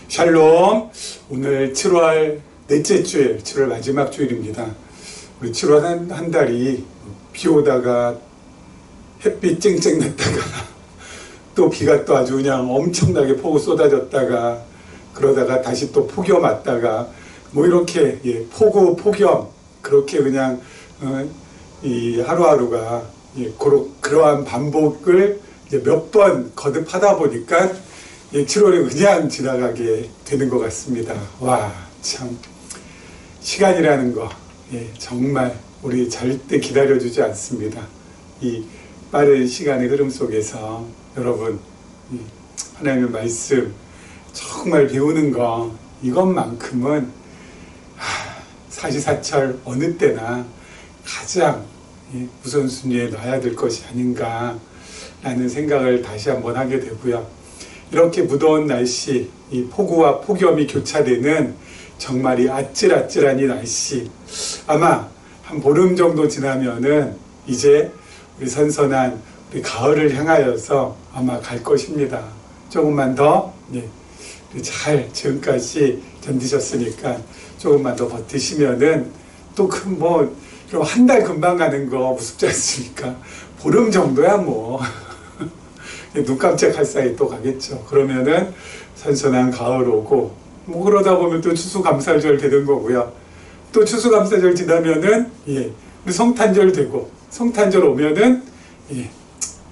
샬롬. 오늘 7월 넷째 주일, 7월 마지막 주일입니다. 우리 7월 한 달이 비 오다가 햇빛 쨍쨍 났다가 또 비가 또 아주 그냥 엄청나게 폭우 쏟아졌다가 그러다가 다시 또 폭염 왔다가 뭐 이렇게 폭우 폭염 그렇게 그냥 이 하루하루가 그러한 반복을 몇 번 거듭하다 보니까 7월이 그냥 지나가게 되는 것 같습니다. 와, 참 시간이라는 거 정말 우리 절대 기다려주지 않습니다. 이 빠른 시간의 흐름 속에서 여러분 하나님의 말씀 정말 배우는 거 이것만큼은 사시사철 어느 때나 가장 우선순위에 놔야 될 것이 아닌가 라는 생각을 다시 한번 하게 되고요. 이렇게 무더운 날씨, 이 폭우와 폭염이 교차되는 정말 이 아찔아찔한 이 날씨, 아마 한 보름 정도 지나면은 이제 우리 선선한 우리 가을을 향하여서 아마 갈 것입니다. 조금만 더 잘 지금까지 견디셨으니까 조금만 더 버티시면은 또 한 달 금방 가는 거 무섭지 않습니까? 보름 정도야 뭐 눈 깜짝할 사이 또 가겠죠. 그러면은 선선한 가을 오고 뭐 그러다 보면 또 추수감사절 되는 거고요. 또 추수감사절 지나면은 우리 성탄절 되고 성탄절 오면은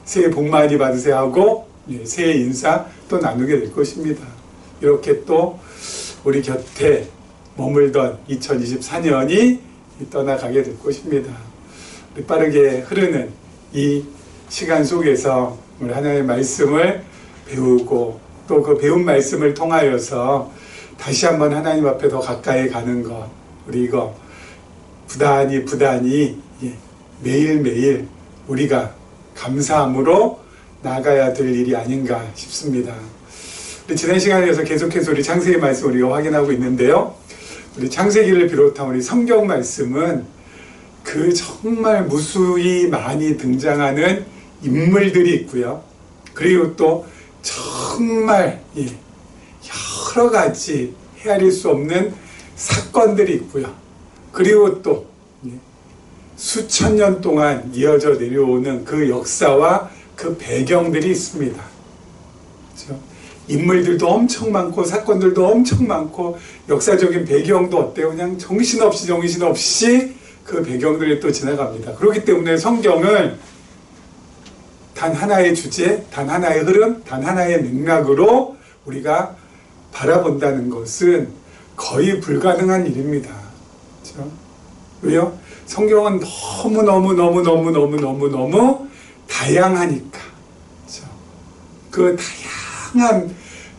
새해 복 많이 받으세요 하고 새해 인사 또 나누게 될 것입니다. 이렇게 또 우리 곁에 머물던 2024년이 떠나가게 될 것입니다. 우리 빠르게 흐르는 이 시간 속에서 우리 하나님의 말씀을 배우고 또 그 배운 말씀을 통하여서 다시 한번 하나님 앞에 더 가까이 가는 것, 우리 이거 부단히 매일매일 우리가 감사함으로 나가야 될 일이 아닌가 싶습니다. 우리 지난 시간에서 계속해서 우리 창세기 말씀 우리가 확인하고 있는데요. 우리 창세기를 비롯한 우리 성경 말씀은 그 정말 무수히 많이 등장하는 인물들이 있고요. 그리고 또 정말 여러 가지 헤아릴 수 없는 사건들이 있고요. 그리고 또 수천 년 동안 이어져 내려오는 그 역사와 그 배경들이 있습니다. 그렇죠? 인물들도 엄청 많고 사건들도 엄청 많고 역사적인 배경도 어때요? 그냥 정신없이 그 배경들이 또 지나갑니다. 그렇기 때문에 성경을 단 하나의 주제, 단 하나의 흐름, 단 하나의 맥락으로 우리가 바라본다는 것은 거의 불가능한 일입니다. 그렇죠? 왜요? 성경은 너무 다양하니까. 그렇죠?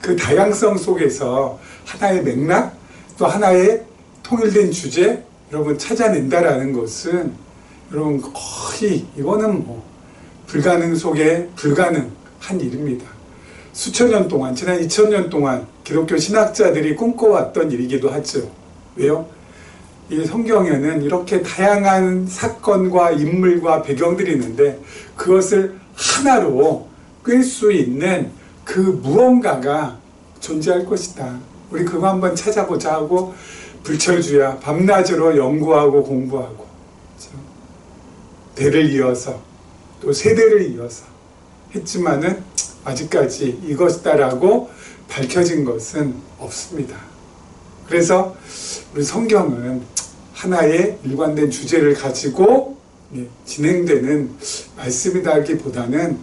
그 다양성 속에서 하나의 맥락, 또 하나의 통일된 주제, 여러분 찾아낸다라는 것은 여러분 거의 이거는 불가능 속에 불가능한 일입니다. 수천 년 동안, 지난 2000년 동안 기독교 신학자들이 꿈꿔왔던 일이기도 하죠. 왜요? 이 성경에는 이렇게 다양한 사건과 인물과 배경들이 있는데 그것을 하나로 꿰 수 있는 그 무언가가 존재할 것이다. 우리 그거 한번 찾아보자 하고 불철주야 밤낮으로 연구하고 공부하고 대를 이어서 또 세대를 이어서 했지만은 아직까지 이것이다라고 밝혀진 것은 없습니다. 그래서 우리 성경은 하나의 일관된 주제를 가지고 진행되는 말씀이라기보다는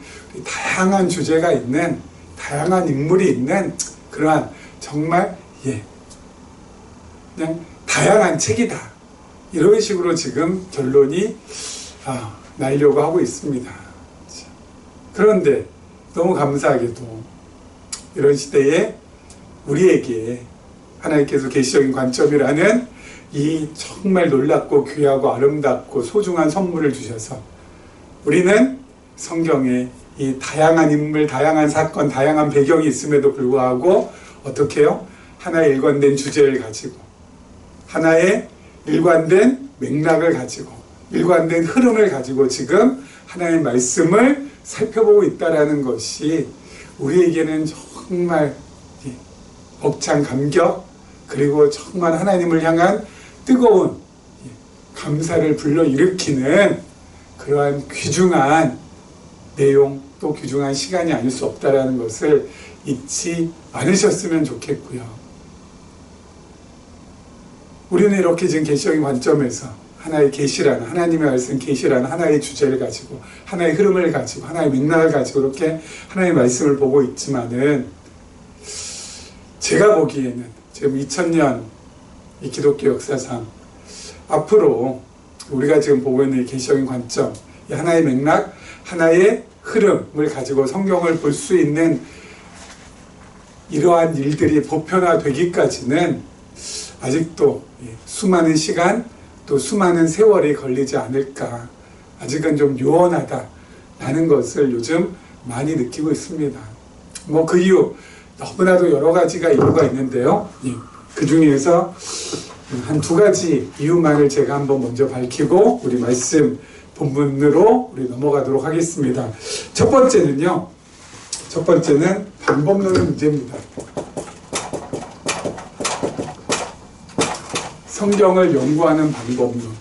다양한 주제가 있는 다양한 인물이 있는 그러한 정말 그냥 다양한 책이다. 이런 식으로 지금 결론이 나려고 하고 있습니다. 그런데 너무 감사하게도 이런 시대에 우리에게 하나님께서 계시적인 관점이라는 이 정말 놀랍고 귀하고 아름답고 소중한 선물을 주셔서 우리는 성경에 이 다양한 인물, 다양한 사건, 다양한 배경이 있음에도 불구하고 어떻게 해요? 하나의 일관된 주제를 가지고 하나의 일관된 맥락을 가지고 일관된 흐름을 가지고 지금 하나님의 말씀을 살펴보고 있다는 것이 우리에게는 정말 벅찬 감격, 그리고 정말 하나님을 향한 뜨거운 감사를 불러일으키는 그러한 귀중한 내용, 또 귀중한 시간이 아닐 수 없다라는 것을 잊지 않으셨으면 좋겠고요. 우리는 이렇게 지금 계시적인 관점에서 하나의 계시라는, 하나님의 말씀 계시라는 하나의 주제를 가지고, 하나의 흐름을 가지고, 하나의 맥락을 가지고 이렇게 하나님의 말씀을 보고 있지만은, 제가 보기에는 지금 2000년 이 기독교 역사상 앞으로 우리가 지금 보고 있는 이 계시적인 관점, 이 하나의 맥락, 하나의 흐름을 가지고 성경을 볼 수 있는 이러한 일들이 보편화되기까지는 아직도 수많은 시간, 또 수많은 세월이 걸리지 않을까. 아직은 좀 요원하다라는 것을 요즘 많이 느끼고 있습니다. 뭐 그 이유, 너무나도 여러 가지가 이유가 있는데요. 그 중에서 한 두 가지 이유만을 제가 한번 먼저 밝히고 우리 말씀 본문으로 우리 넘어가도록 하겠습니다. 첫 번째는 방법론의 문제입니다. 성경을 연구하는 방법론.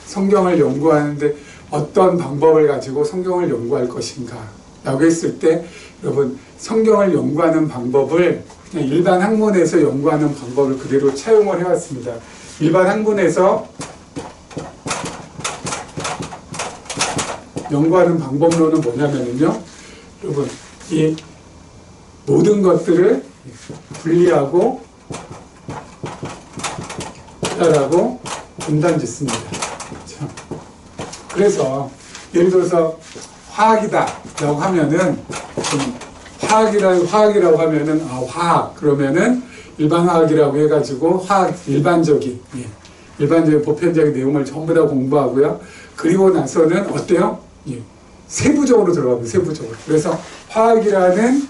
성경을 연구하는데 어떤 방법을 가지고 성경을 연구할 것인가 라고 했을 때, 여러분, 성경을 연구하는 방법을 그냥 일반 학문에서 연구하는 방법을 그대로 차용을 해왔습니다. 일반 학문에서 연구하는 방법론은 뭐냐면요, 여러분, 이 모든 것들을 분리하고 분할하고 분단 짓습니다. 그래서 예를 들어서 화학이다라고 하면은, 화학이라고 하면은 화학 그러면은 일반 화학이라고 해가지고 일반적인 보편적인 내용을 전부 다 공부하고요. 그리고 나서는 어때요? 세부적으로 들어가고 세부적으로. 그래서 화학이라는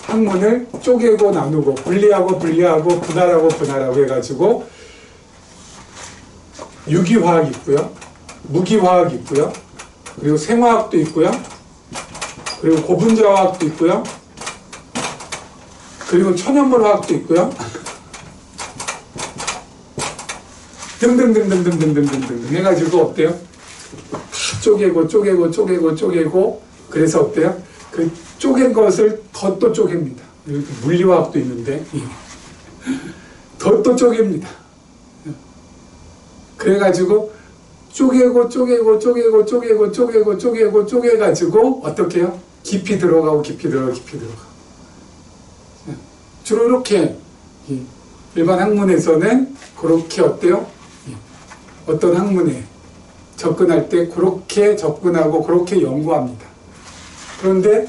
학문을 쪼개고 나누고 분리하고 분할하고 해가지고 유기화학이 있고요, 무기화학이 있고요, 그리고 생화학도 있고요, 그리고 고분자화학도 있고요, 그리고 천연물화학도 있고요, 등등등등등등등등등 해가지고 어때요? 다 쪼개고 그래서 어때요? 그 쪼갠 것을 더 또 쪼갭니다. 물리화학도 있는데 더 또 쪼갭니다. 그래가지고 쪼개가지고 어떻게 해요? 깊이 들어가고 주로 이렇게 일반 학문에서는 그렇게 어때요? 어떤 학문에 접근할 때 그렇게 접근하고 그렇게 연구합니다. 그런데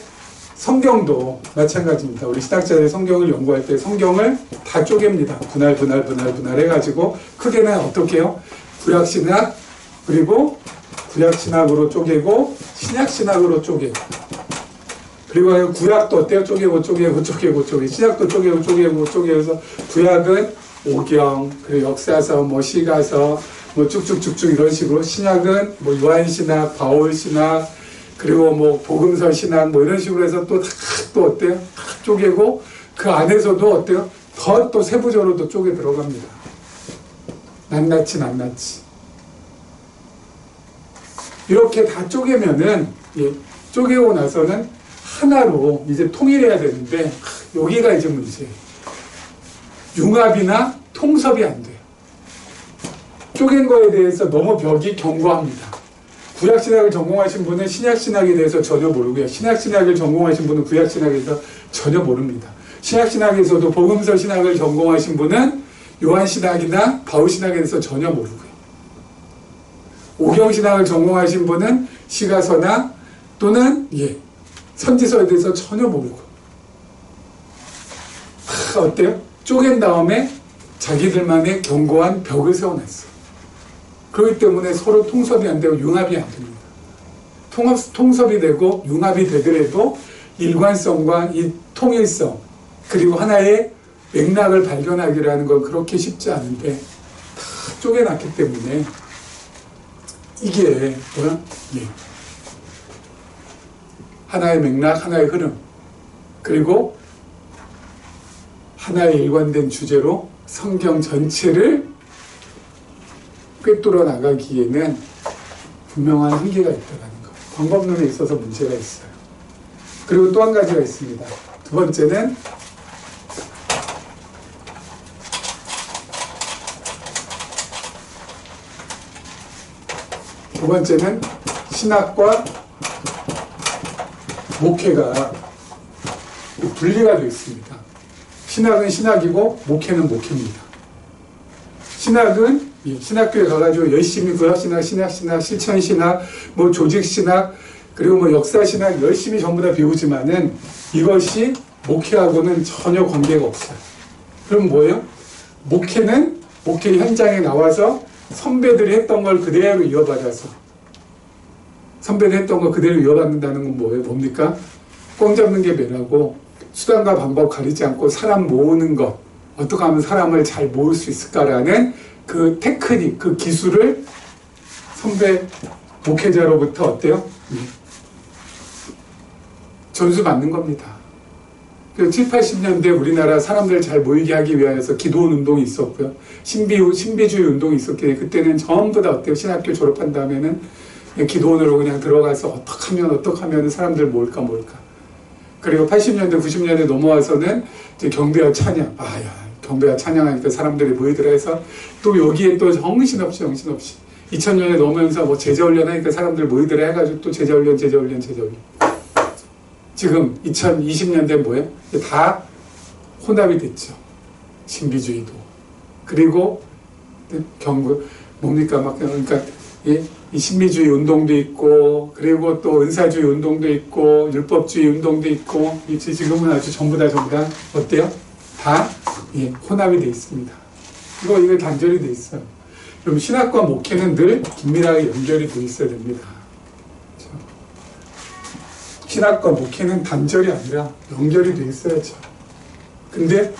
성경도 마찬가지입니다. 우리 신학자들이 성경을 연구할 때 성경을 다 쪼갭니다. 분할 해가지고 크게는 어떻게 해요? 구약신학, 그리고 구약신학으로 쪼개고 신약신학으로 쪼개고, 그리고 구약도 어때요? 쪼개고 신약도 쪼개서 구약은 오경, 그리고 역사서, 뭐 시가서, 뭐 쭉쭉쭉쭉 이런 식으로, 신약은 뭐 요한신학, 바울신학, 그리고 뭐 복음서 신학 뭐 이런 식으로 해서 또 어때요? 쪼개고 그 안에서도 어때요? 더 또 세부적으로 또 쪼개 들어갑니다. 낱낱이 이렇게 다 쪼개면은, 쪼개고 나서는 하나로 이제 통일해야 되는데, 여기가 이제 문제예요. 융합이나 통섭이 안 돼요. 쪼갠 거에 대해서 너무 벽이 견고합니다. 구약신학을 전공하신 분은 신약신학에 대해서 전혀 모르고요, 신약신학을 전공하신 분은 구약신학에 대해서 전혀 모릅니다. 신약신학에서도 복음서 신학을 전공하신 분은 요한신학이나 바울신학에 대해서 전혀 모르고요, 오경신학을 전공하신 분은 시가서나 또는 선지서에 대해서 전혀 모르고, 어때요? 쪼갠 다음에 자기들만의 견고한 벽을 세워놨어요. 그렇기 때문에 서로 통섭이 안 되고 융합이 안 됩니다. 통섭이 되고 융합이 되더라도 일관성과 이 통일성, 그리고 하나의 맥락을 발견하기라는 건 그렇게 쉽지 않은데, 다 쪼개놨기 때문에 이게 하나의 맥락, 하나의 흐름, 그리고 하나의 일관된 주제로 성경 전체를 꿰뚫어 나가기에는 분명한 한계가 있다는 것. 방법론에 있어서 문제가 있어요. 그리고 또 한 가지가 있습니다. 두 번째는 신학과 목회가 분리가 되어 있습니다. 신학은 신학이고 목회는 목회입니다. 신학은 신학교에 가가지고 열심히 구약신학, 신약신학, 실천신학, 뭐 조직신학, 그리고 뭐 역사신학 열심히 전부 다 배우지만은 이것이 목회하고는 전혀 관계가 없어요. 그럼 뭐예요? 목회는 목회 현장에 나와서 선배들이 했던 걸 그대로 이어받아서 선배들이 했던 걸 그대로 이어받는다는 건 뭐예요? 뭡니까? 꽁 잡는 게 매라고 수단과 방법 가리지 않고 사람 모으는 것, 어떻게 하면 사람을 잘 모을 수 있을까라는 그 테크닉, 그 기술을 선배 목회자로부터 어때요? 전수받는 겁니다. 7, 80년대 우리나라 사람들 잘 모이게 하기 위해서 기도원 운동이 있었고요. 신비주의 운동이 있었기 때문에 그때는 전부 다 어때요? 신학교 졸업한 다음에는 기도원으로 그냥 들어가서 어떻게 하면 사람들 모을까. 그리고 80년대, 90년대 넘어와서는 이제 경배와 찬양. 경배와 찬양하니까 사람들이 모이더라 해서 또 여기에 또 정신없이 2000년에 넘으면서 뭐 제자훈련 하니까 사람들 모이더라 해가지고 또 제자훈련. 지금 2020년대 뭐예요? 다 혼합이 됐죠. 신비주의도. 그리고 그러니까 이 신비주의 운동도 있고, 그리고 또 은사주의 운동도 있고, 율법주의 운동도 있고, 지금은 아주 전부 다 어때요? 다 혼합이 되어 있습니다. 이거 단절이 되어 있어요. 그럼 신학과 목회는 늘 긴밀하게 연결이 되어 있어야 됩니다. 그렇죠? 신학과 목회는 단절이 아니라 연결이 되어 있어야죠. 근데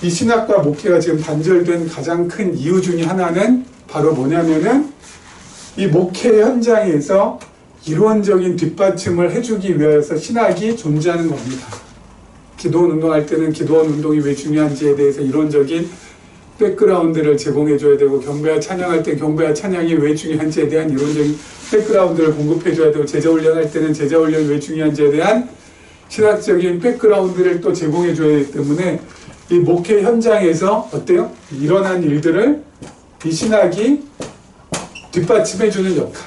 이 신학과 목회가 지금 단절된 가장 큰 이유 중에 하나는 바로 뭐냐면은 이 목회 현장에서 이론적인 뒷받침을 해주기 위해서 신학이 존재하는 겁니다. 기도원 운동할 때는 기도원 운동이 왜 중요한지에 대해서 이론적인 백그라운드를 제공해줘야 되고, 경배와 찬양할 때 경배와 찬양이 왜 중요한지에 대한 이론적인 백그라운드를 공급해줘야 되고, 제자훈련할 때는 제자훈련이 왜 중요한지에 대한 신학적인 백그라운드를 또 제공해줘야 하기 때문에 이 목회 현장에서 어때요? 일어난 일들을 이 신학이 뒷받침해주는 역할.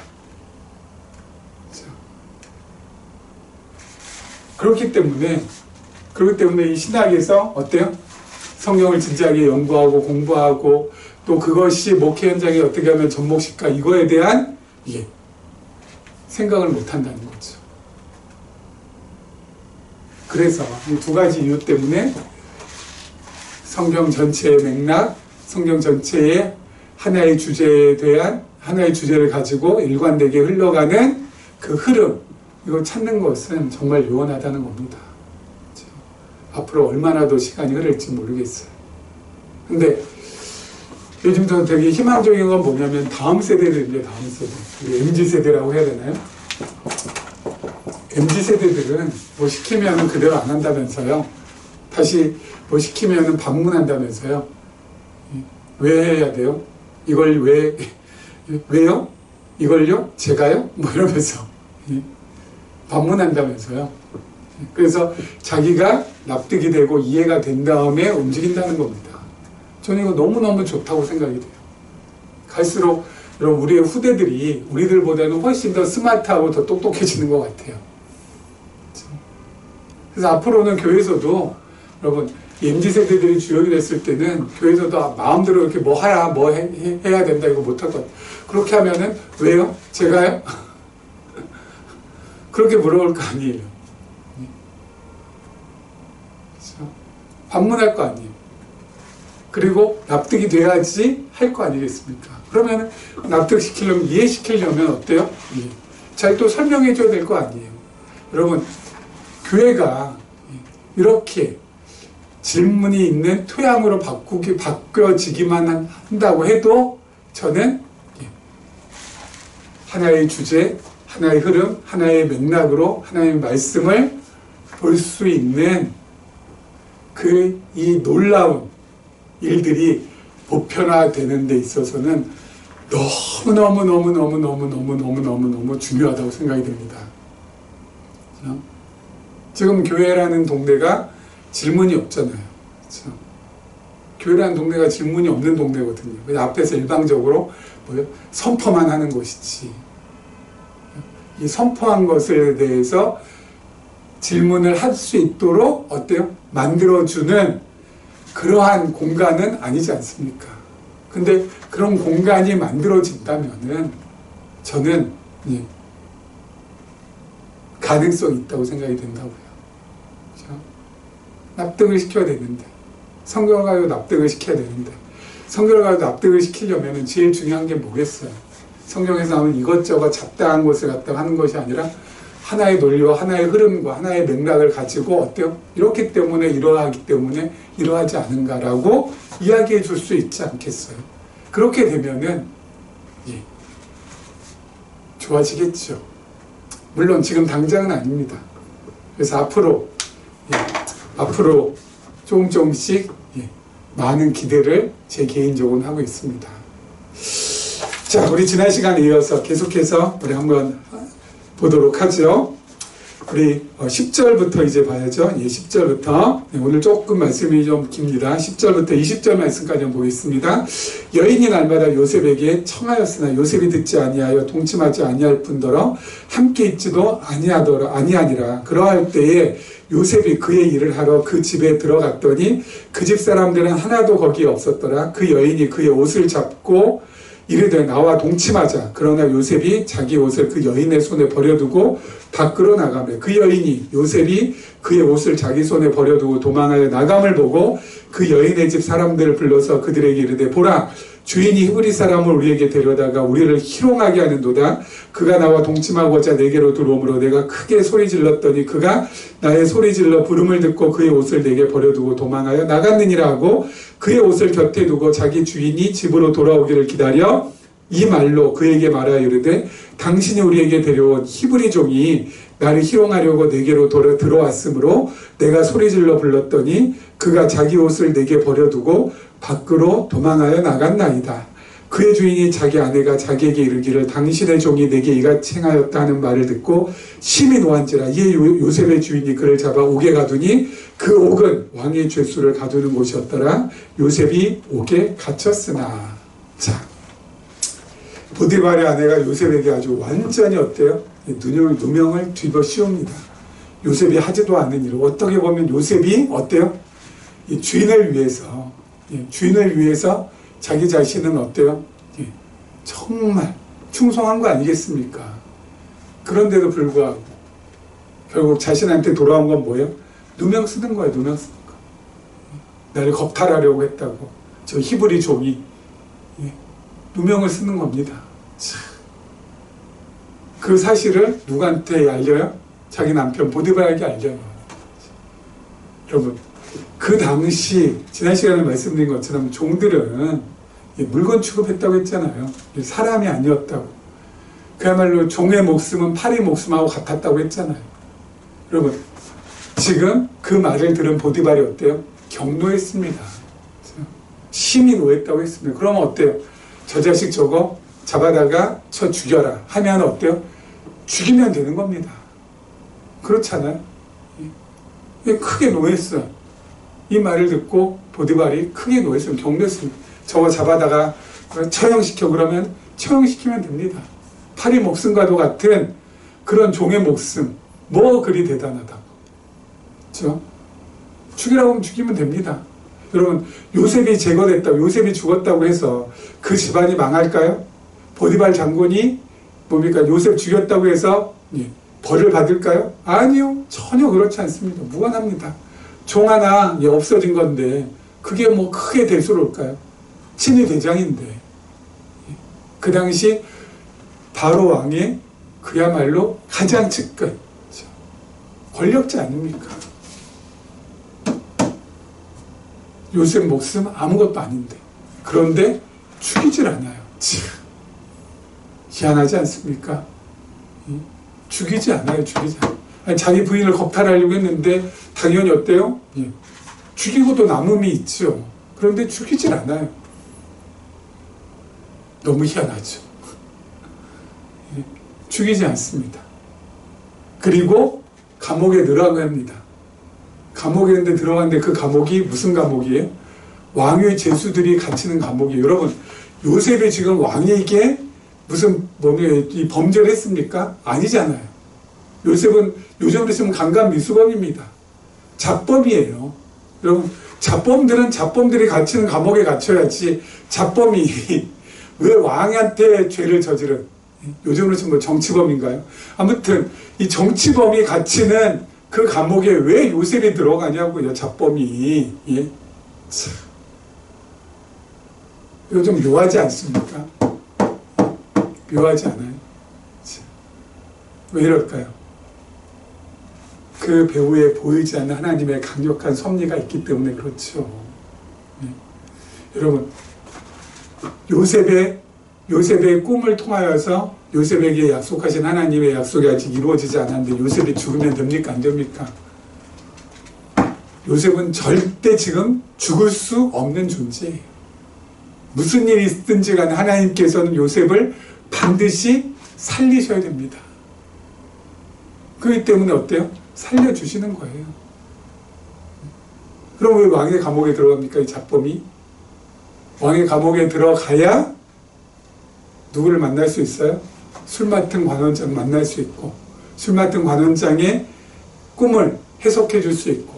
그렇기 때문에 이 신학에서 어때요? 성경을 진지하게 연구하고 공부하고 또 그것이 목회 현장에 어떻게 하면 접목시킬까, 이거에 대한 생각을 못한다는 거죠. 그래서 이 두 가지 이유 때문에 성경 전체의 맥락, 성경 전체의 하나의 주제에 대한 하나의 주제를 가지고 일관되게 흘러가는 그 흐름, 이걸 찾는 것은 정말 요원하다는 겁니다. 그렇죠? 앞으로 얼마나 더 시간이 흐를지 모르겠어요. 근데 요즘 저 되게 희망적인 건 뭐냐면 다음 세대들인데, 다음 세대. MZ세대라고 해야 되나요? MZ세대들은 뭐 시키면 그대로 안 한다면서요. 다시 뭐 시키면 방문한다면서요. 왜 해야 돼요? 이걸 왜요? 이걸요? 제가요? 뭐 이러면서 방문한다면서요. 그래서 자기가 납득이 되고 이해가 된 다음에 움직인다는 겁니다. 저는 이거 너무너무 좋다고 생각이 돼요. 갈수록 여러분, 우리의 후대들이 우리들보다는 훨씬 더 스마트하고 더 똑똑해지는 것 같아요. 그래서 앞으로는 교회에서도 여러분, MZ세대들이 주역이 됐을 때는 교회에서도 마음대로 이렇게 뭐 하라, 뭐 해야 된다, 이거 못할 것 같아요. 그렇게 하면은, 왜요? 제가요? 그렇게 물어볼 거 아니에요. 그렇죠? 반문할 거 아니에요. 그리고 납득이 돼야지 할 거 아니겠습니까? 그러면 납득시키려면, 이해시키려면 어때요? 잘 또 설명해줘야 될 거 아니에요. 여러분, 교회가 이렇게 질문이 있는 토양으로 바뀌어지기만 한다고 해도 저는 하나의 주제, 하나의 흐름, 하나의 맥락으로 하나님의 말씀을 볼 수 있는 이 놀라운 일들이 보편화되는 데 있어서는 너무 중요하다고 생각이 듭니다. 지금 교회라는 동네가 질문이 없잖아요. 그렇죠? 교회라는 동네가 질문이 없는 동네거든요. 그냥 앞에서 일방적으로 선포만 하는 것이지. 이 선포한 것에 대해서 질문을 할 수 있도록 어때요? 만들어주는 그러한 공간은 아니지 않습니까? 근데 그런 공간이 만들어진다면은 저는 가능성이 있다고 생각이 된다고요. 그렇죠? 납득을 시켜야 되는데, 성경을 가지고 납득을 시켜야 되는데, 성경을 가지고 납득을 시키려면 제일 중요한 게 뭐겠어요? 성경에서 하면 이것저것 잡다한 것을 갖다가 하는 것이 아니라 하나의 논리와 하나의 흐름과 하나의 맥락을 가지고 어때요? 이렇기 때문에 이러하기 때문에 이러하지 않은가라고 이야기해 줄 수 있지 않겠어요? 그렇게 되면은 좋아지겠죠. 물론 지금 당장은 아닙니다. 그래서 앞으로 조금씩 많은 기대를 제 개인적으로 하고 있습니다. 자, 우리 지난 시간에 이어서 계속해서 우리 한번 보도록 하죠. 우리 10절부터 이제 봐야죠. 10절부터 오늘 조금 말씀이 좀 깁니다. 10절부터 20절 말씀까지 한번 보겠습니다. 여인이 날마다 요셉에게 청하였으나 요셉이 듣지 아니하여 동침하지 아니할 뿐더러 함께 있지도 아니하니라. 그러할 때에 요셉이 그의 일을 하러 그 집에 들어갔더니 그 집 사람들은 하나도 거기에 없었더라. 그 여인이 그의 옷을 잡고 이르되 나와 동침하자. 그러나 요셉이 자기 옷을 그 여인의 손에 버려두고 밖으로 나가매 그 여인이 요셉이 그의 옷을 자기 손에 버려두고 도망하여 나감을 보고 그 여인의 집 사람들을 불러서 그들에게 이르되 보라 주인이 히브리 사람을 우리에게 데려다가 우리를 희롱하게 하는도다. 그가 나와 동침하고자 내게로 들어오므로 내가 크게 소리 질렀더니 그가 나의 소리 질러 부름을 듣고 그의 옷을 내게 버려두고 도망하여 나갔느니라 하고 그의 옷을 곁에 두고 자기 주인이 집으로 돌아오기를 기다려 이 말로 그에게 말하여 이르되 당신이 우리에게 데려온 히브리 종이 나를 희롱하려고 내게로 들어왔으므로 내가 소리질러 불렀더니 그가 자기 옷을 내게 버려두고 밖으로 도망하여 나갔나이다. 그의 주인이 자기 아내가 자기에게 이르기를 당신의 종이 내게 이같이 행하였다 하는 말을 듣고 심히 노한지라. 이에 요셉의 주인이 그를 잡아 옥에 가두니 그 옥은 왕의 죄수를 가두는 곳이었더라. 요셉이 옥에 갇혔으나. 자, 보디발의 아내가 요셉에게 아주 완전히 어때요? 누명을 뒤집어 씌웁니다. 요셉이 하지도 않는 일을. 어떻게 보면 요셉이 어때요? 이 주인을 위해서 자기 자신은 어때요? 정말 충성한 거 아니겠습니까? 그런데도 불구하고 결국 자신한테 돌아온 건 뭐예요? 누명 쓰는 거예요. 누명 쓰는 거. 나를 겁탈하려고 했다고 저 히브리 종이 누명을 쓰는 겁니다. 그 사실을 누구한테 알려요? 자기 남편 보디발에게 알려요. 여러분, 그 당시 지난 시간에 말씀드린 것처럼 종들은 물건 취급했다고 했잖아요. 사람이 아니었다고. 그야말로 종의 목숨은 파리 목숨하고 같았다고 했잖아요. 여러분, 지금 그 말을 들은 보디발이 어때요? 경노했습니다. 심히 노했다고 했습니다. 그러면 어때요? 저 자식 저거 잡아다가 쳐 죽여라 하면 어때요? 죽이면 되는 겁니다. 그렇잖아요. 크게 노했어요. 이 말을 듣고 보디발이 크게 노했어요. 경노했습니다. 저거 잡아다가 처형시켜 그러면 처형시키면 됩니다. 파리 목숨과도 같은 그런 종의 목숨 뭐 그리 대단하다고. 그렇죠? 죽이라고 하면 죽이면 됩니다. 여러분, 요셉이 제거됐다고, 요셉이 죽었다고 해서 그 집안이 망할까요? 보디발 장군이 뭡니까? 요셉 죽였다고 해서 벌을 받을까요? 아니요. 전혀 그렇지 않습니다. 무관합니다. 종 하나 없어진 건데 그게 뭐 크게 대수로울까요? 친위 대장인데. 그 당시 바로 왕의 그야말로 가장 측근 권력자 아닙니까? 요셉 목숨 아무것도 아닌데 그런데 죽이질 않아요. 희한하지 않습니까? 죽이지 않아요. 아니, 자기 부인을 겁탈하려고 했는데 당연히 어때요? 죽이고도 남음이 있죠. 그런데 죽이질 않아요. 너무 희한하죠. 죽이지 않습니다. 그리고 감옥에 들어갑니다. 감옥에 있는데 들어갔는데 그 감옥이 무슨 감옥이에요? 왕의 죄수들이 갇히는 감옥이에요. 여러분, 요셉이 지금 왕에게 무슨 이 범죄를 했습니까? 아니잖아요. 요셉은 요즘으로 치면 강간미수범입니다. 자범이에요. 여러분, 자범들은 자범들이 갇히는 감옥에 갇혀야지 자범이 왜 왕한테 죄를 저지른, 요즘으로 치면 정치범인가요? 아무튼 이 정치범이 갇히는 그 감옥에 왜 요셉이 들어가냐고요, 자범이. 예? 이거 좀 묘하지 않습니까? 묘하지 않아요? 왜 이럴까요? 그 배후에 보이지 않는 하나님의 강력한 섭리가 있기 때문에 그렇죠. 네. 여러분, 요셉의 꿈을 통하여서 요셉에게 약속하신 하나님의 약속이 아직 이루어지지 않았는데 요셉이 죽으면 됩니까? 안 됩니까? 요셉은 절대 지금 죽을 수 없는 존재예요. 무슨 일이 있든지 간에 하나님께서는 요셉을 반드시 살리셔야 됩니다. 그렇기 때문에 어때요? 살려주시는 거예요. 그럼 왜 왕의 감옥에 들어갑니까? 이 자범이? 왕의 감옥에 들어가야 누구를 만날 수 있어요? 술 맡은 관원장 만날 수 있고, 술 맡은 관원장의 꿈을 해석해 줄 수 있고,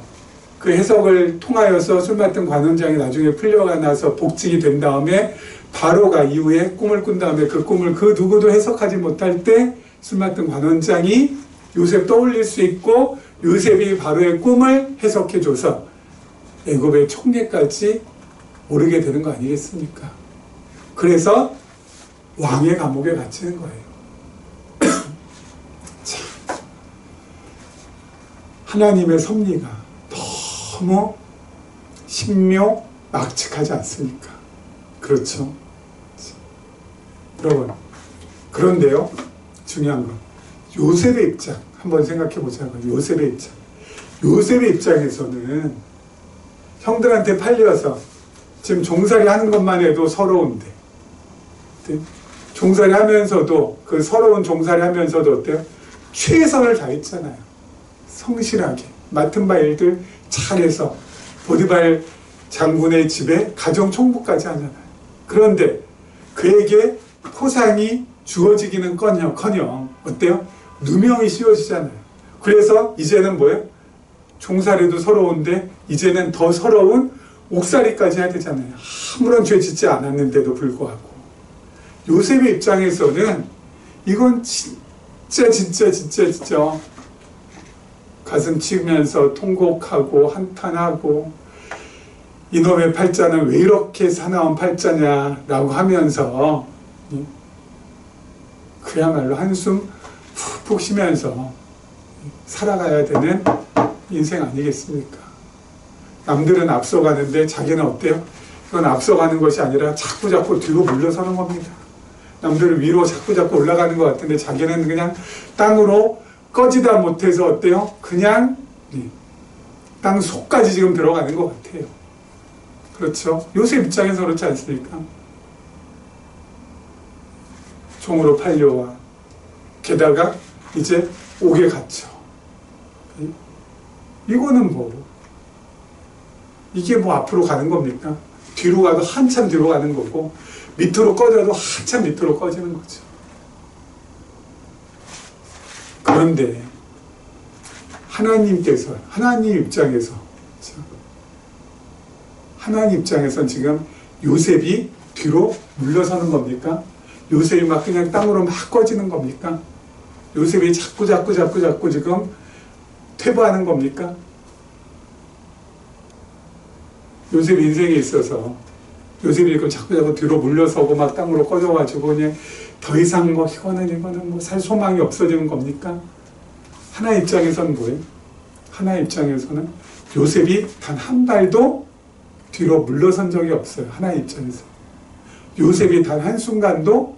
그 해석을 통하여서 술 맡은 관원장이 나중에 풀려가 나서 복직이 된 다음에 바로가 이후에 꿈을 꾼 다음에 그 꿈을 그 누구도 해석하지 못할 때 술 맡은 관원장이 요셉 떠올릴 수 있고, 요셉이 바로의 꿈을 해석해 줘서 애굽의 총리까지 오르게 되는 거 아니겠습니까? 그래서 왕의 감옥에 갇히는 거예요. 자, 하나님의 섭리가 너무 신묘막측하지 않습니까? 그렇죠? 여러분, 그런데요, 중요한 건 요셉의 입장 한번 생각해 보자고요. 요셉의 입장. 요셉의 입장에서는 형들한테 팔려서 지금 종살이 하는 것만 해도 서러운데, 종살이 하면서도, 그 서러운 종살이 하면서도 어때요? 최선을 다했잖아요. 성실하게 맡은 바 일들 잘해서 보디발 장군의 집에 가정 총무까지 하잖아요. 그런데 그에게 포상이 주어지기는 커녕 어때요? 누명이 씌워지잖아요. 그래서 이제는 뭐예요? 종살이도 서러운데 이제는 더 서러운 옥살이까지 해야 되잖아요. 아무런 죄 짓지 않았는데도 불구하고. 요셉의 입장에서는 이건 진짜 가슴 치면서 통곡하고 한탄하고, 이놈의 팔자는 왜 이렇게 사나운 팔자냐라고 하면서 그야말로 한숨 푹푹 쉬면서 살아가야 되는 인생 아니겠습니까? 남들은 앞서가는데 자기는 어때요? 이건 앞서가는 것이 아니라 자꾸 뒤로 물러서는 겁니다. 남들은 위로 자꾸 올라가는 것 같은데 자기는 그냥 땅으로 꺼지다 못해서 어때요? 그냥 땅 속까지 지금 들어가는 것 같아요. 그렇죠? 요셉 입장에서 그렇지 않습니까? 종으로 팔려와 게다가 이제 옥에 갇혀. 이거는 이게 앞으로 가는 겁니까? 뒤로 가도 한참 뒤로 가는 거고, 밑으로 꺼져도 한참 밑으로 꺼지는 거죠. 그런데 하나님 입장에서는 지금 요셉이 뒤로 물러서는 겁니까? 요셉이 막 그냥 땅으로 막 꺼지는 겁니까? 요셉이 자꾸 지금 퇴보하는 겁니까? 요셉 인생에 있어서 요셉이 자꾸 뒤로 물러서고 막 땅으로 꺼져가지고 그냥 더 이상 이거는 살 소망이 없어지는 겁니까? 하나님 입장에서는 뭐예요? 하나님 입장에서는 요셉이 단 한 발도 뒤로 물러선 적이 없어요. 하나님 입장에서. 요셉이 단 한순간도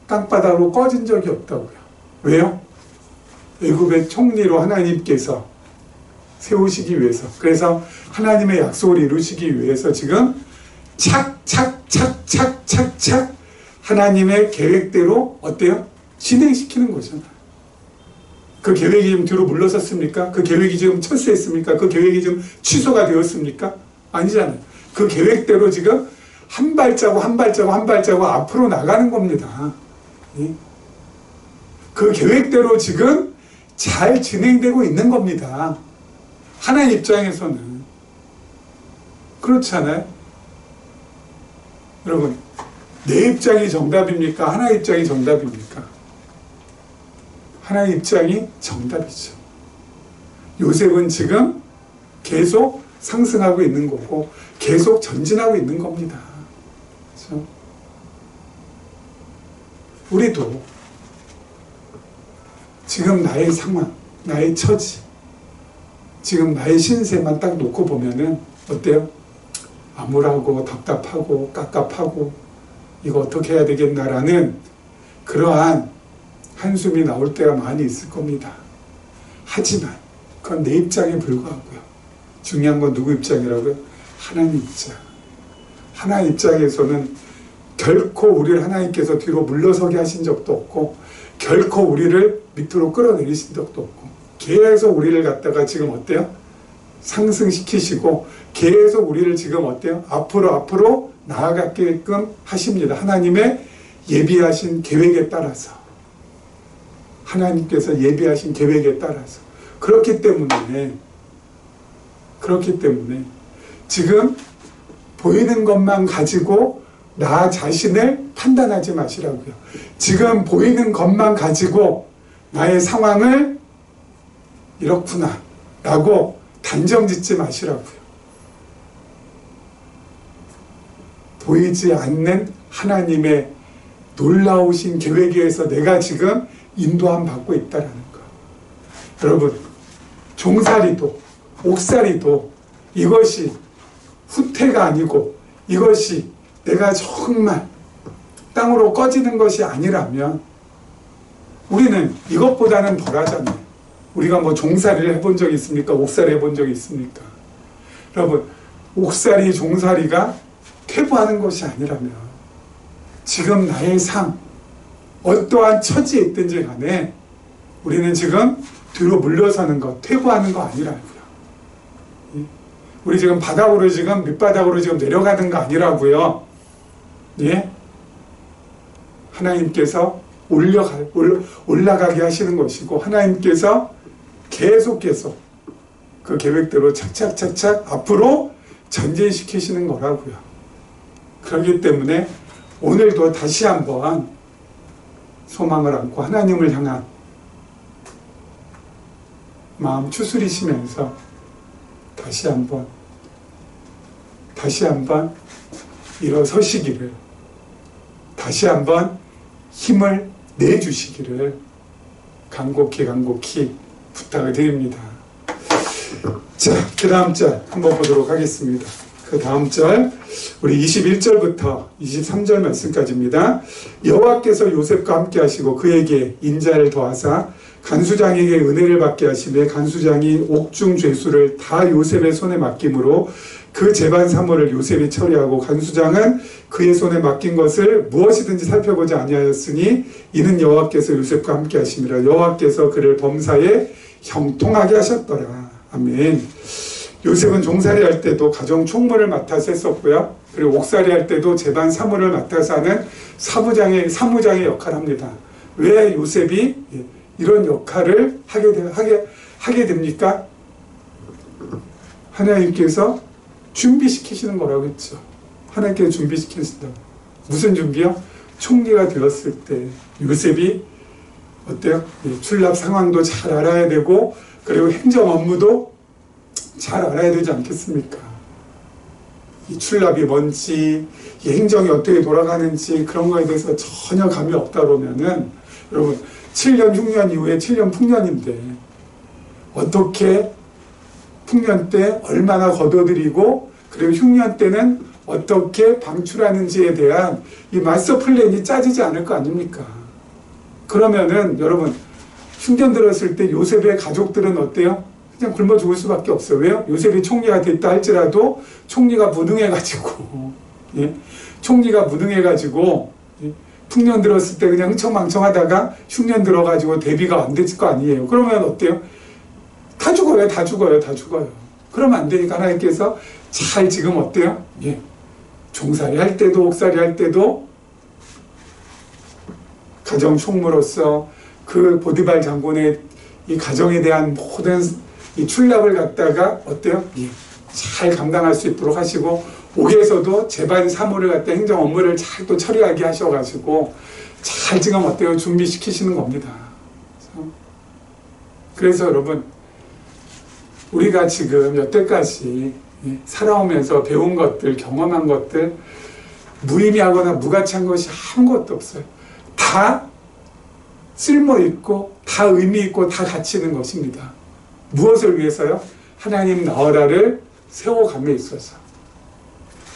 땅바닥으로 꺼진 적이 없다고요. 왜요? 애굽의 총리로 하나님께서 세우시기 위해서, 그래서 하나님의 약속을 이루시기 위해서 지금 착착착착착착 하나님의 계획대로 어때요? 진행시키는 거잖아요. 그 계획이 지금 뒤로 물러섰습니까? 그 계획이 지금 철수했습니까? 그 계획이 지금 취소가 되었습니까? 아니잖아요. 그 계획대로 지금 한 발자국 한 발자국 한 발자국 앞으로 나가는 겁니다. 그 계획대로 지금 잘 진행되고 있는 겁니다. 하나님 입장에서는. 그렇지 않아요? 여러분, 내 입장이 정답입니까? 하나님 입장이 정답입니까? 하나님 입장이 정답이죠. 요셉은 지금 계속 상승하고 있는 거고 계속 전진하고 있는 겁니다. 그렇죠? 우리도 지금 나의 상황, 나의 처지, 지금 나의 신세만 딱 놓고 보면은 어때요? 암울하고 답답하고 깝깝하고 이거 어떻게 해야 되겠나라는 그러한 한숨이 나올 때가 많이 있을 겁니다. 하지만 그건 내 입장에 불과하고요. 중요한 건 누구 입장이라고요? 하나님 입장. 하나님 입장에서는 결코 우리를 하나님께서 뒤로 물러서게 하신 적도 없고 결코 우리를 밑으로 끌어내리신 적도 없고 계속 우리를 갖다가 지금 어때요? 상승시키시고 계속 우리를 지금 어때요? 앞으로 나아가게끔 하십니다. 하나님의 예비하신 계획에 따라서. 하나님께서 예비하신 계획에 따라서. 그렇기 때문에 지금 보이는 것만 가지고 나 자신을 판단하지 마시라고요. 지금 보이는 것만 가지고 나의 상황을 이렇구나 라고 단정 짓지 마시라고요. 보이지 않는 하나님의 놀라우신 계획에 의해서 내가 지금 인도함 받고 있다는 거. 여러분, 종살이도 옥살이도 이것이 후퇴가 아니고 이것이 내가 정말 땅으로 꺼지는 것이 아니라면 우리는 이것보다는 덜하잖아요. 우리가 뭐 종살이를 해본 적이 있습니까? 옥살이 해본 적이 있습니까? 여러분, 옥살이 종살이가 퇴보하는 것이 아니라면 지금 나의 삶 어떠한 처지에 있든지 간에 우리는 지금 뒤로 물러서는 것, 퇴보하는 거 아니라고요. 우리 지금 바닥으로 지금 밑바닥으로 지금 내려가는 거 아니라고요. 예? 하나님께서 올라가게 하시는 것이고 하나님께서 계속 그 계획대로 착착착착 앞으로 전진시키시는 거라고요. 그렇기 때문에 오늘도 다시 한번 소망을 안고 하나님을 향한 마음 추스리시면서 다시 한번 일어서시기를, 다시 한번 힘을 내주시기를 간곡히 부탁을 드립니다. 자, 그 다음 절 한번 보도록 하겠습니다. 그 다음 절 우리 21절부터 23절 말씀까지입니다. 여호와께서 요셉과 함께 하시고 그에게 인자를 더하사 간수장에게 은혜를 받게 하시며 간수장이 옥중 죄수를 다 요셉의 손에 맡김으로 그 재반 사물을 요셉이 처리하고 간수장은 그의 손에 맡긴 것을 무엇이든지 살펴보지 아니하였으니 이는 여호와께서 요셉과 함께 하심이라. 여호와께서 그를 범사에 형통하게 하셨더라. 아멘. 요셉은 종살이 할 때도 가정 총무를 맡아서 했었고요. 그리고 옥살이 할 때도 재반 사무를 맡아서 하는 사무장의 역할을 합니다. 왜 요셉이 이런 역할을 하게 됩니까? 하나님께서 준비시키시는 거라고 했죠. 하나님께서 준비시키신다고. 무슨 준비요? 총리가 되었을 때 요셉이 어때요? 출납 상황도 잘 알아야 되고 그리고 행정 업무도 잘 알아야 되지 않겠습니까? 이 출납이 뭔지, 이 행정이 어떻게 돌아가는지 그런 거에 대해서 전혀 감이 없다 그러면은 여러분 7년 흉년 이후에 7년 풍년인데 어떻게 풍년 때 얼마나 거둬들이고 그리고 흉년 때는 어떻게 방출하는지에 대한 이 마스터 플랜이 짜지지 않을 거 아닙니까? 그러면은 여러분 흉년 들었을 때 요셉의 가족들은 어때요? 그냥 굶어 죽을 수밖에 없어요. 왜요? 요셉이 총리가 됐다 할지라도 총리가 무능해가지고 예? 총리가 무능해가지고 예? 풍년 들었을 때 그냥 흥청망청하다가 흉년 들어가지고 대비가 안 됐을 거 아니에요. 그러면 어때요? 다 죽어요. 다 죽어요. 다 죽어요. 그러면 안 되니까 하나님께서 잘 지금 어때요? 예. 종살이 할 때도 옥살이 할 때도 가정 총무로서 그 보디발 장군의 이 가정에 대한 모든 이 출납을 갖다가 어때요? 예. 잘 감당할 수 있도록 하시고 옥에서도 재반 사무를 갖다 행정 업무를 잘 또 처리하게 하셔가지고 잘 지금 어때요? 준비시키시는 겁니다. 그래서 여러분 우리가 지금 여태까지 살아오면서 배운 것들, 경험한 것들 무의미하거나 무가치한 것이 아무것도 없어요. 다 쓸모있고 다 의미있고 다 가치 있는 것입니다. 무엇을 위해서요? 하나님 나라를 세워감에 있어서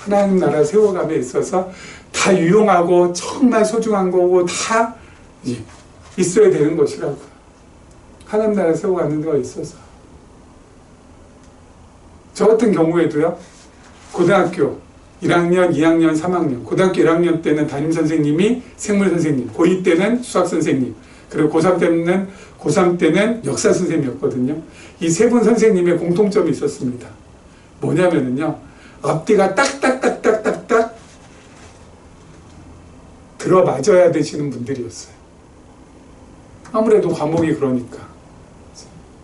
하나님 나라 세워감에 있어서 다 유용하고 정말 소중한 거고 다 있어야 되는 것이라고요. 하나님 나라 세워가는 거에 있어서 저 같은 경우에도요. 고등학교 1학년, 2학년, 3학년 고등학교 1학년 때는 담임선생님이 생물선생님, 고2 때는 수학선생님, 그리고 고3 때는 역사선생님이었거든요. 이 세 분 선생님의 공통점이 있었습니다. 뭐냐면요. 앞뒤가 딱딱딱딱딱딱 들어맞아야 되시는 분들이었어요. 아무래도 과목이 그러니까.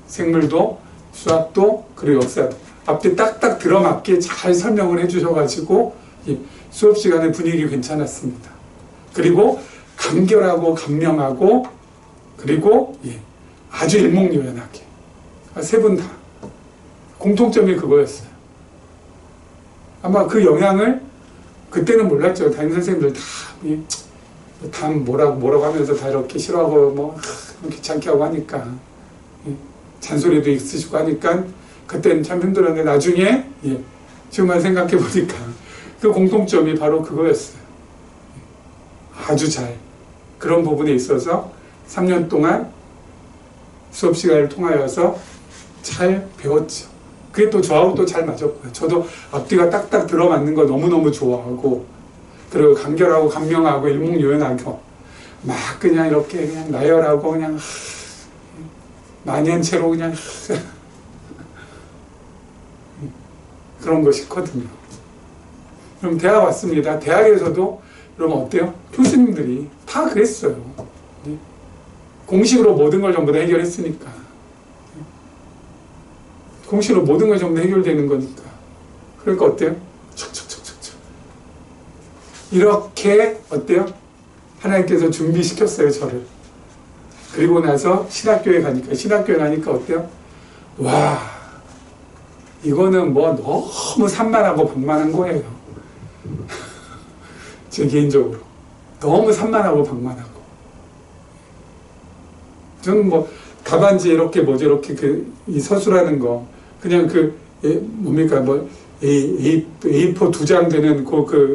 생물도 수학도 그리고 역사도 앞뒤 딱딱 들어맞게 잘 설명을 해주셔가지고 수업 시간의 분위기 괜찮았습니다. 그리고 간결하고 감명하고 그리고 아주 일목요연하게 세 분 다 공통점이 그거였어요. 아마 그 영향을 그때는 몰랐죠. 담임선생님들 다 뭐라고 하면서 다 이렇게 싫어하고 뭐 귀찮게 하고 하니까 잔소리도 있으시고 하니까 그때는 참 힘들었는데 나중에 지금만 생각해 보니까 그 공통점이 바로 그거였어요. 아주 잘 그런 부분에 있어서 3년 동안 수업 시간을 통하여서 잘 배웠죠. 그게 또 저하고 또 잘 맞았고요. 저도 앞뒤가 딱딱 들어맞는 거 너무너무 좋아하고 그리고 간결하고 감명하고 일목요연하고 막 그냥 이렇게 그냥 나열하고 그냥 만연체로 그냥 그런 거 싫거든요. 그럼 대학 왔습니다. 대학에서도 그럼 어때요? 교수님들이 다 그랬어요. 공식으로 모든 걸 전부 다 해결했으니까. 공식으로 모든 걸 전부 다 해결되는 거니까. 그러니까 어때요? 척척척척척. 이렇게 어때요? 하나님께서 준비시켰어요, 저를. 그리고 나서 신학교에 가니까 어때요? 와, 이거는 뭐 너무 산만하고 방만한 거예요. 제 개인적으로. 너무 산만하고 방만하고. 저는 뭐 답안지 이렇게 이 서술하는 거 그냥 뭡니까 뭐 A4 두 장 되는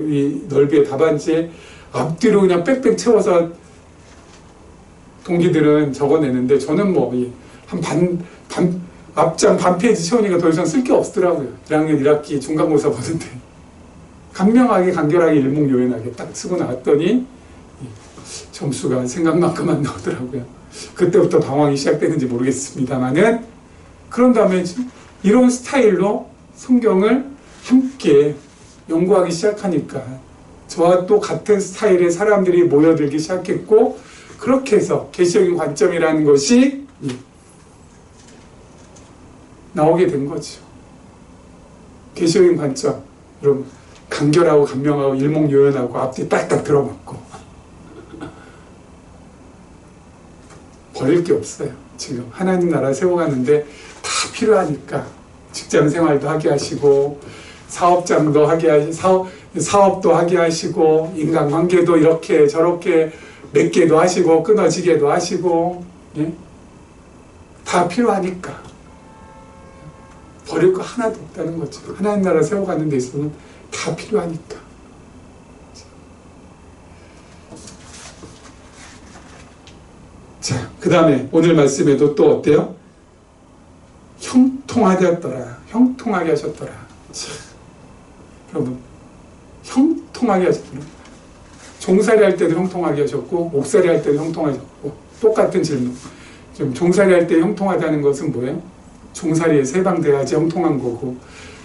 이 넓이의 답안지에 앞뒤로 그냥 빽빽 채워서 동기들은 적어내는데 저는 뭐 한 앞장 반 페이지 채우니까 더 이상 쓸 게 없더라고요. 1학년 1학기 중간고사 보는데 간명하게 간결하게 일목요연하게 딱 쓰고 나왔더니 점수가 생각만큼 안 나오더라고요. 그때부터 방황이 시작되는지 모르겠습니다만은 그런 다음에 이런 스타일로 성경을 함께 연구하기 시작하니까 저와 또 같은 스타일의 사람들이 모여들기 시작했고 그렇게 해서 계시적인 관점이라는 것이 나오게 된 거죠. 계시적인 관점, 여러분 간결하고 감명하고 일목요연하고 앞뒤 딱딱 들어맞고 버릴 게 없어요. 지금 하나님 나라 세워가는데 다 필요하니까 직장 생활도 하게 하시고 사업장도 하게 하시고 사업도 하게 하시고 인간관계도 이렇게 저렇게 맺게도 하시고 끊어지게도 하시고 다 필요하니까 버릴 거 하나도 없다는 거죠. 하나님 나라 세워가는 데 있어서는 다 필요하니까. 자, 그 다음에 오늘 말씀에도 또 어때요? 형통하셨더라. 형통하게 하셨더라. 참, 여러분, 형통하게 하셨더라. 종살이 할 때도 형통하게 하셨고, 옥살이 할 때도 형통하셨고, 똑같은 질문. 좀 종살이 할 때 형통하다는 것은 뭐예요? 종살이에 세방돼야지 형통한 거고,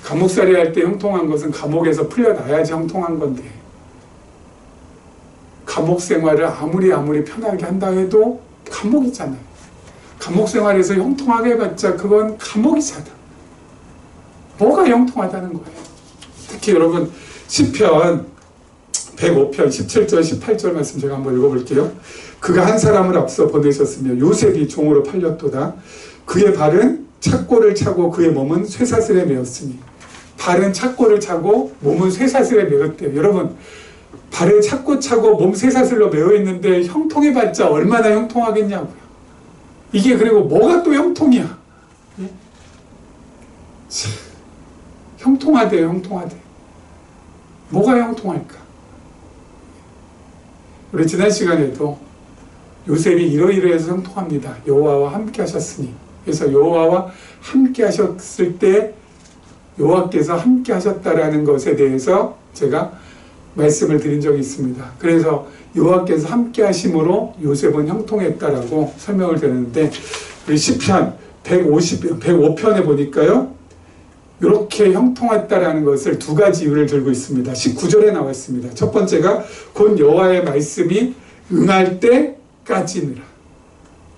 감옥살이 할 때 형통한 것은 감옥에서 풀려나야지 형통한 건데, 감옥 생활을 아무리 편하게 한다 해도 감옥이잖아요. 감옥 생활에서 형통하게 해봤자 그건 감옥이잖아. 뭐가 형통하다는 거예요? 특히 여러분 시편 105편 17절 18절 말씀 제가 한번 읽어볼게요. 그가 한 사람을 앞서 보내셨으며 요셉이 종으로 팔렸도다. 그의 발은 착고를 차고 그의 몸은 쇠사슬에 매었으니. 발은 착고를 차고 몸은 쇠사슬에 매었대요. 여러분, 발에 착고 차고 몸 쇠사슬로 매어 있는데 형통해봤자 얼마나 형통하겠냐고요. 이게 그리고 뭐가 또 형통이야? 예? 형통하대요, 형통하대. 뭐가 형통할까? 우리 지난 시간에도 요셉이 이러이러해서 형통합니다. 여호와와 함께 하셨으니. 그래서 여호와와 함께 하셨을 때 여호와께서 함께 하셨다라는 것에 대해서 제가 말씀을 드린 적이 있습니다. 그래서 여호와께서 함께 하심으로 요셉은 형통했다라고 설명을 드렸는데, 우리 시편 105편에 보니까요, 이렇게 형통했다라는 것을 두 가지 이유를 들고 있습니다. 19절에 나와 있습니다. 첫 번째가 곧 여호와의 말씀이 응할 때까지니라.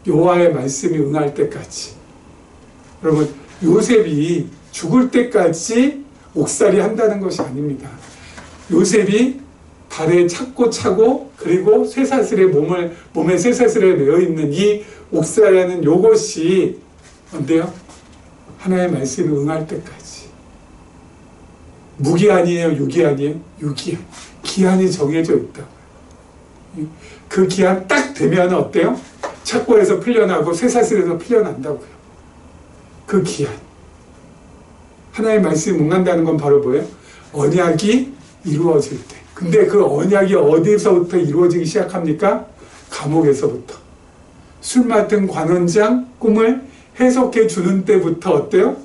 여호와의 말씀이 응할 때까지. 여러분, 요셉이 죽을 때까지 옥살이 한다는 것이 아닙니다. 요셉이 발에 착고 차고 그리고 쇠사슬에 몸에 쇠사슬에 매어 있는 이 옥살이라는 요것이 뭔데요? 하나님의 말씀이 응할 때까지. 무기한이에요? 유기한이에요? 유기한. 기한이 정해져 있다고요. 그 기한 딱 되면 어때요? 착고에서 풀려나고 쇠사슬에서 풀려난다고요. 그 기한. 하나님의 말씀이 응한다는 건 바로 뭐예요? 언약이 이루어질 때. 근데 그 언약이 어디서부터 이루어지기 시작합니까? 감옥에서부터. 술 맡은 관원장 꿈을 해석해 주는 때부터 어때요?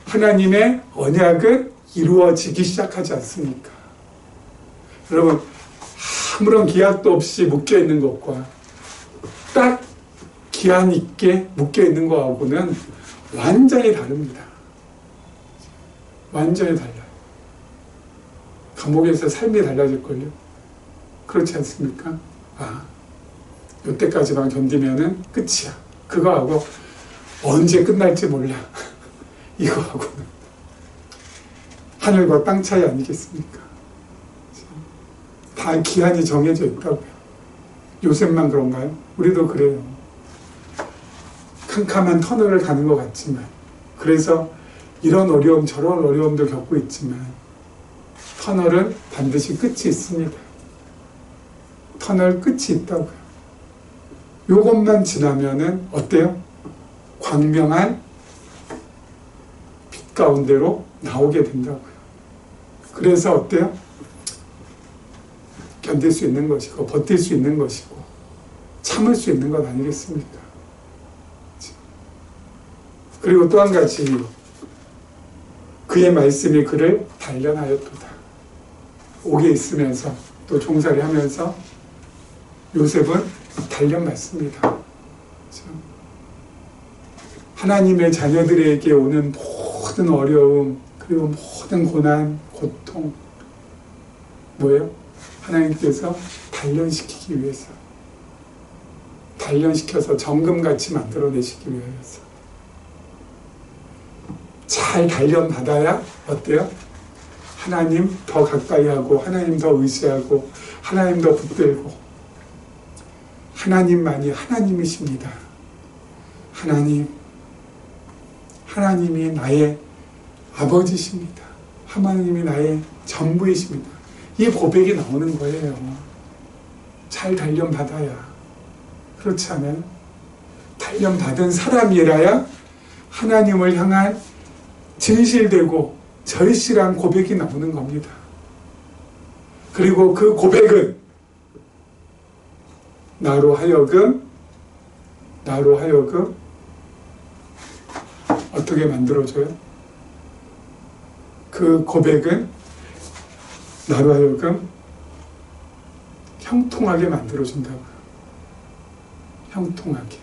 하나님의 언약은 이루어지기 시작하지 않습니까? 여러분, 아무런 기약도 없이 묶여있는 것과 딱 기한 있게 묶여있는 것하고는 완전히 다릅니다. 완전히 달라요. 감옥에서 삶이 달라질걸요? 그렇지 않습니까? 아, 이때까지만 견디면은 끝이야. 그거하고 언제 끝날지 몰라. 이거하고는 하늘과 땅 차이 아니겠습니까? 다 기한이 정해져 있다고요. 요셉만 그런가요? 우리도 그래요. 캄캄한 터널을 가는 것 같지만, 그래서 이런 어려움 저런 어려움도 겪고 있지만 터널은 반드시 끝이 있습니다. 터널 끝이 있다고요. 요것만 지나면은 어때요? 광명한 빛 가운데로 나오게 된다고요. 그래서 어때요? 견딜 수 있는 것이고 버틸 수 있는 것이고 참을 수 있는 것 아니겠습니까? 그리고 또 한 가지, 그의 말씀이 그를 단련하였도다. 옥에 있으면서 또 종살이 하면서 요셉은 단련받습니다. 하나님의 자녀들에게 오는 모든 어려움 그리고 모든 고난, 고통, 뭐예요? 하나님께서 단련시키기 위해서, 단련시켜서 정금같이 만들어내시기 위해서. 잘 단련받아야 어때요? 하나님 더 가까이 하고 하나님 더 의지하고 하나님 더 붙들고, 하나님만이 하나님이십니다. 하나님이 나의 아버지십니다. 하나님이 나의 전부이십니다. 이 고백이 나오는 거예요. 잘 단련받아야. 그렇지 않아요? 단련받은 사람이라야 하나님을 향한 진실되고 절실한 고백이 나오는 겁니다. 그리고 그 고백은 나로 하여금 어떻게 만들어줘요? 그 고백은 나로 하여금 형통하게 만들어준다고요. 형통하게.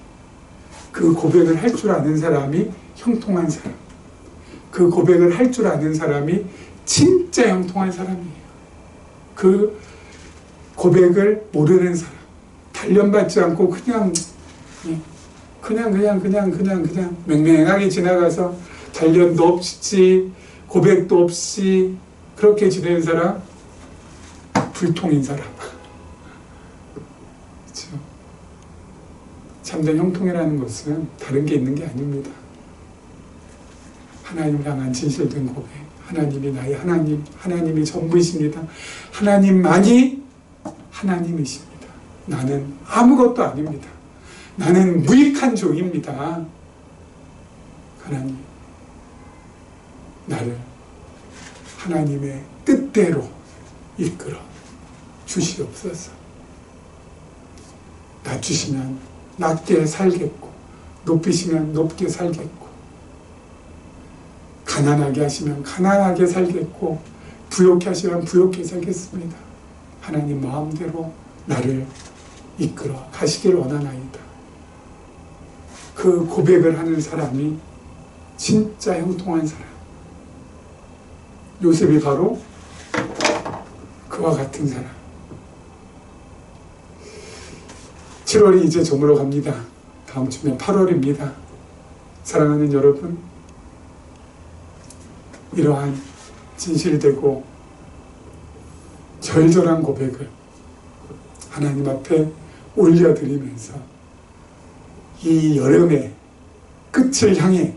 그 고백을 할 줄 아는 사람이 형통한 사람. 그 고백을 할 줄 아는 사람이 진짜 형통한 사람이에요. 그 고백을 모르는 사람. 단련받지 않고 그냥 맹맹하게 지나가서 단련도 없이 고백도 없이 그렇게 지내는 사람, 불통인 사람. 그렇죠? 참된 형통이라는 것은 다른 게 있는 게 아닙니다. 하나님을 향한 진실된 고백, 하나님이 나의 하나님, 하나님이 전부이십니다. 하나님만이 하나님이십니다. 나는 아무것도 아닙니다. 나는 무익한 종입니다. 하나님, 나를 하나님의 뜻대로 이끌어 주시옵소서. 낮추시면 낮게 살겠고, 높이시면 높게 살겠고, 가난하게 하시면 가난하게 살겠고, 부욕해 하시면 부욕해 살겠습니다. 하나님 마음대로 나를 이끌어 가시길 원하나이다. 그 고백을 하는 사람이 진짜 형통한 사람. 요셉이 바로 그와 같은 사람. 7월이 이제 저물어 갑니다. 다음 주면 8월입니다. 사랑하는 여러분, 이러한 진실되고 절절한 고백을 하나님 앞에 올려드리면서 이 여름의 끝을 향해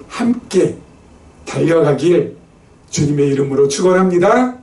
함께 달려가길 주님의 이름으로 축원합니다.